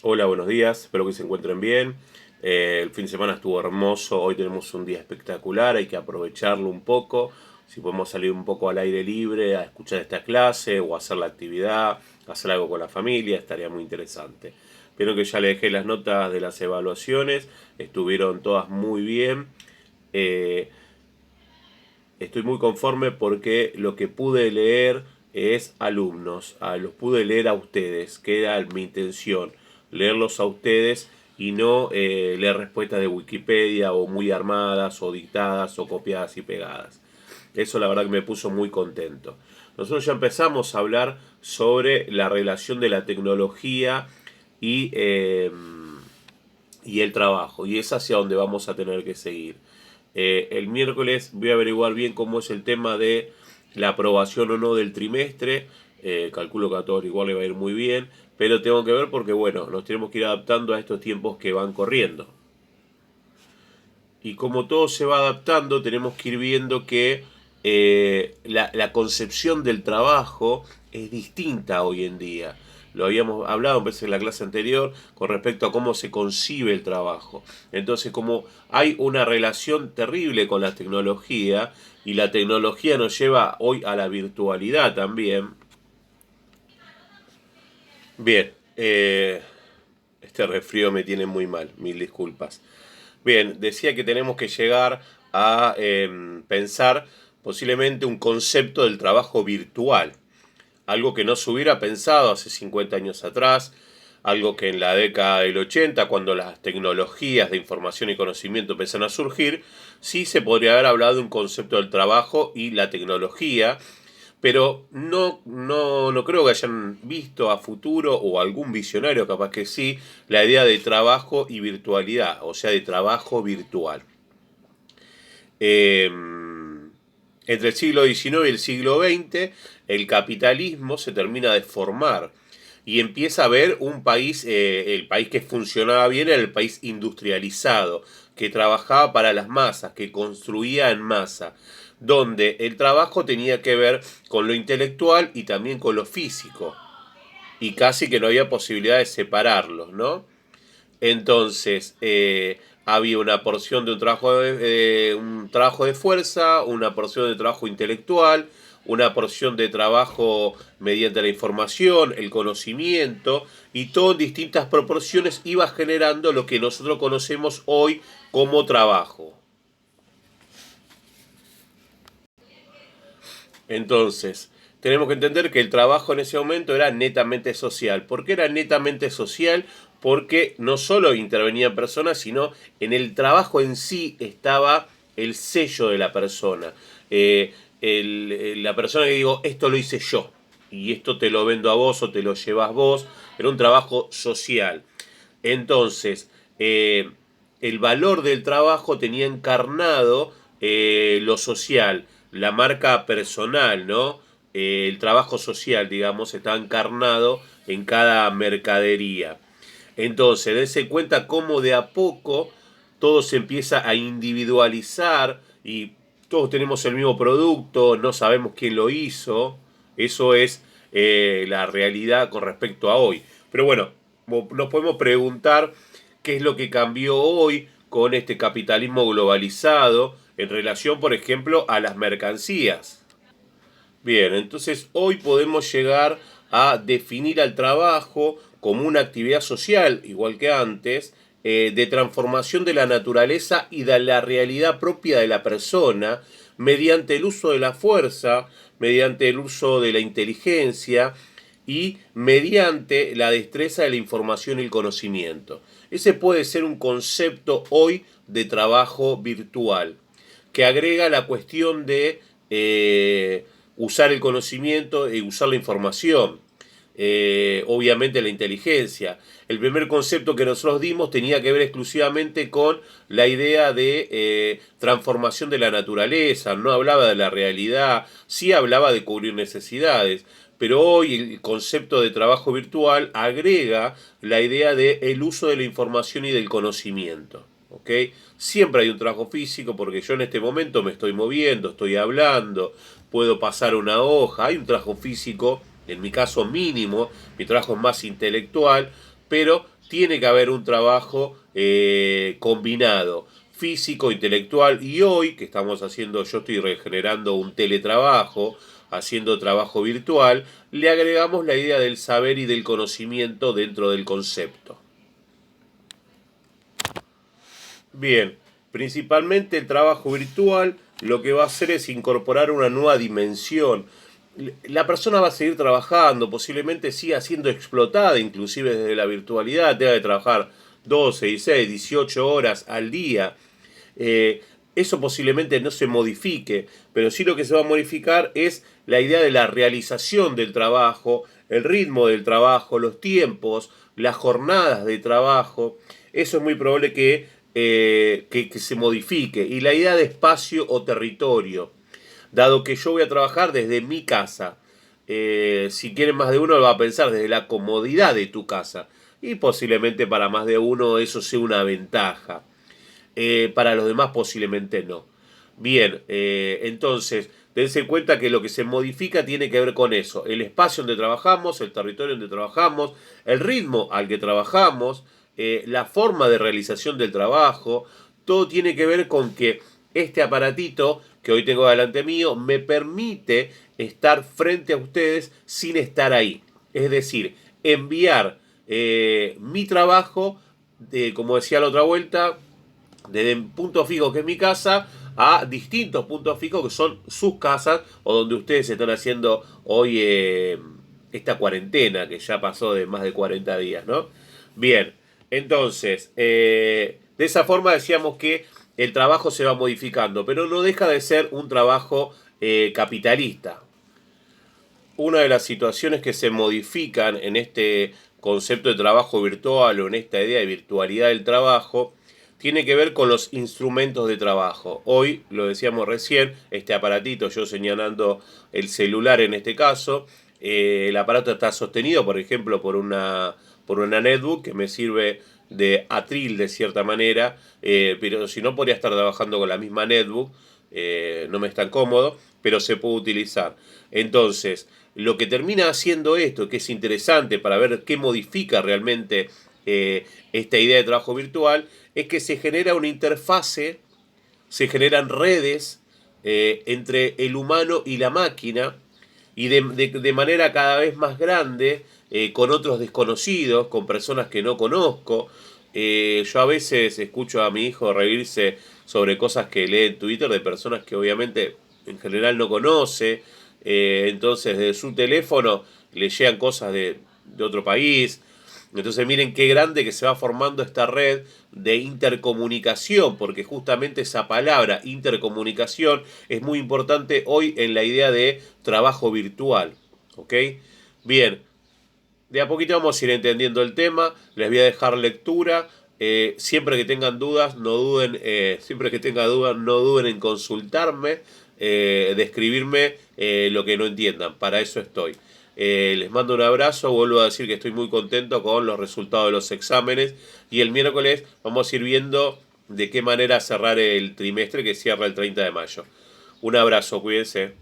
Hola, buenos días, espero que se encuentren bien. El fin de semana estuvo hermoso, hoy tenemos un día espectacular, hay que aprovecharlo un poco. Si podemos salir un poco al aire libre a escuchar esta clase o hacer la actividad, hacer algo con la familia, estaría muy interesante. Vieron que ya le dejé las notas de las evaluaciones, estuvieron todas muy bien. Eh, Estoy muy conforme porque lo que pude leer es alumnos, los pude leer a ustedes, que era mi intención, leerlos a ustedes y no leer respuestas de Wikipedia o muy armadas o dictadas o copiadas y pegadas. Eso la verdad que me puso muy contento. Nosotros ya empezamos a hablar sobre la relación de la tecnología y, eh, y el trabajo, y es hacia donde vamos a tener que seguir. El miércoles voy a averiguar bien cómo es el tema de la aprobación o no del trimestre. Calculo que a todos igual le va a ir muy bien, pero tengo que ver porque, bueno, nos tenemos que ir adaptando a estos tiempos que van corriendo. Y como todo se va adaptando, tenemos que ir viendo que la concepción del trabajo es distinta hoy en día. Lo habíamos hablado en la clase anterior con respecto a cómo se concibe el trabajo. Entonces, como hay una relación terrible con la tecnología y la tecnología nos lleva hoy a la virtualidad también. Bien, este resfrío me tiene muy mal, mil disculpas. Bien, decía que tenemos que llegar a pensar posiblemente un concepto del trabajo virtual, algo que no se hubiera pensado hace 50 años atrás, algo que en la década del 80, cuando las tecnologías de información y conocimiento empezaron a surgir, sí se podría haber hablado de un concepto del trabajo y la tecnología, pero no creo que hayan visto a futuro, o algún visionario capaz que sí, la idea de trabajo y virtualidad, o sea, de trabajo virtual. Eh, Entre el siglo XIX y el siglo XX, el capitalismo se termina de formar y empieza a ver un país, el país que funcionaba bien era el país industrializado, que trabajaba para las masas, que construía en masa, donde el trabajo tenía que ver con lo intelectual y también con lo físico, y casi que no había posibilidad de separarlos, ¿no? Entonces, había una porción de un trabajo de fuerza, una porción de trabajo intelectual, una porción de trabajo mediante la información, el conocimiento, y todo en distintas proporciones iba generando lo que nosotros conocemos hoy como trabajo. Entonces, tenemos que entender que el trabajo en ese momento era netamente social. ¿Por qué era netamente social? Porque no solo intervenían personas, sino en el trabajo en sí estaba el sello de la persona. La persona que digo, esto lo hice yo, y esto te lo vendo a vos o te lo llevas vos, era un trabajo social. Entonces, el valor del trabajo tenía encarnado lo social, la marca personal, ¿no? El trabajo social, digamos, está encarnado en cada mercadería. Entonces, dense cuenta cómo de a poco todo se empieza a individualizar y todos tenemos el mismo producto, no sabemos quién lo hizo. Eso es la realidad con respecto a hoy. Pero bueno, nos podemos preguntar qué es lo que cambió hoy con este capitalismo globalizado en relación, por ejemplo, a las mercancías. Bien, entonces hoy podemos llegar a definir al trabajo como una actividad social, igual que antes, de transformación de la naturaleza y de la realidad propia de la persona mediante el uso de la fuerza, mediante el uso de la inteligencia y mediante la destreza de la información y el conocimiento. Ese puede ser un concepto hoy de trabajo virtual, que agrega la cuestión de usar el conocimiento y usar la información. Obviamente la inteligencia. El primer concepto que nosotros dimos tenía que ver exclusivamente con la idea de transformación de la naturaleza, no hablaba de la realidad, sí hablaba de cubrir necesidades, pero hoy el concepto de trabajo virtual agrega la idea de el uso de la información y del conocimiento. ¿Ok? Siempre hay un trabajo físico porque yo en este momento me estoy moviendo, estoy hablando, puedo pasar una hoja, hay un trabajo físico, en mi caso mínimo, mi trabajo es más intelectual, pero tiene que haber un trabajo combinado, físico, intelectual, y hoy que estamos haciendo, yo estoy regenerando un teletrabajo, haciendo trabajo virtual, le agregamos la idea del saber y del conocimiento dentro del concepto. Bien, principalmente el trabajo virtual lo que va a hacer es incorporar una nueva dimensión. La persona va a seguir trabajando, posiblemente siga siendo explotada inclusive desde la virtualidad, tenga que trabajar 12, 16, 18 horas al día. Eso posiblemente no se modifique, pero sí lo que se va a modificar es la idea de la realización del trabajo, el ritmo del trabajo, los tiempos, las jornadas de trabajo. Eso es muy probable que se modifique. Y la idea de espacio o territorio, dado que yo voy a trabajar desde mi casa. Si quieren más de uno, lo va a pensar desde la comodidad de tu casa. Y posiblemente para más de uno eso sea una ventaja. Para los demás posiblemente no. Bien, entonces, dense cuenta que lo que se modifica tiene que ver con eso. El espacio donde trabajamos, el territorio donde trabajamos, el ritmo al que trabajamos, la forma de realización del trabajo, todo tiene que ver con que este aparatito que hoy tengo delante mío me permite estar frente a ustedes sin estar ahí. Es decir, enviar mi trabajo, como decía la otra vuelta, desde un punto fijo que es mi casa a distintos puntos fijos que son sus casas o donde ustedes están haciendo hoy esta cuarentena que ya pasó de más de 40 días, ¿no? Bien, entonces, de esa forma decíamos que el trabajo se va modificando, pero no deja de ser un trabajo capitalista. Una de las situaciones que se modifican en este concepto de trabajo virtual o en esta idea de virtualidad del trabajo tiene que ver con los instrumentos de trabajo. Hoy, lo decíamos recién, este aparatito, yo señalando el celular en este caso, el aparato está sostenido, por ejemplo, por una netbook que me sirve de atril de cierta manera, pero si no podría estar trabajando con la misma netbook, no me es tan cómodo, pero se puede utilizar. Entonces, lo que termina haciendo esto, que es interesante para ver qué modifica realmente esta idea de trabajo virtual, es que se genera una interfase, se generan redes entre el humano y la máquina, y de manera cada vez más grande, con otros desconocidos, con personas que no conozco. Yo a veces escucho a mi hijo reírse sobre cosas que lee en Twitter de personas que obviamente en general no conoce. Entonces desde su teléfono le llegan cosas de otro país. Entonces miren qué grande que se va formando esta red de intercomunicación, porque justamente esa palabra intercomunicación es muy importante hoy en la idea de trabajo virtual. ¿Ok? Bien, de a poquito vamos a ir entendiendo el tema, les voy a dejar lectura. Siempre que tengan dudas, no duden, siempre que tengan dudas, no duden en consultarme, de escribirme lo que no entiendan. Para eso estoy. Les mando un abrazo, vuelvo a decir que estoy muy contento con los resultados de los exámenes y el miércoles vamos a ir viendo de qué manera cerrar el trimestre que cierra el 30 de mayo. Un abrazo, cuídense.